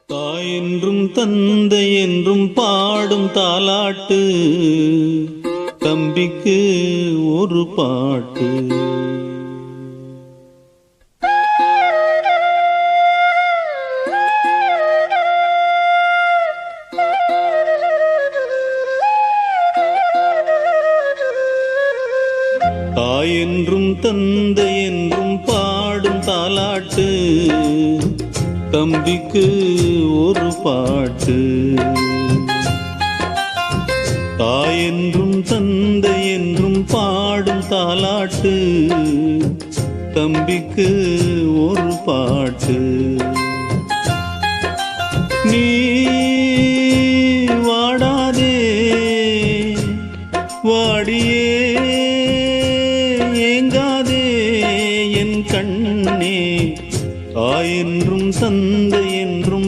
தாய் என்றும் தந்தை என்றும் பாடும் தாலாட்டு, தம்பிக்கு ஒரு பாட்டு. தாய் என்றும் தந்தை என்றும் பாடும் தாலாட்டு, தம்பிக்கு ஒரு பாட்டு. தாய் என்றும் தந்தை என்றும் பாடும் தாலாட்டு, தம்பிக்கு ஒரு பாட்டு. நீ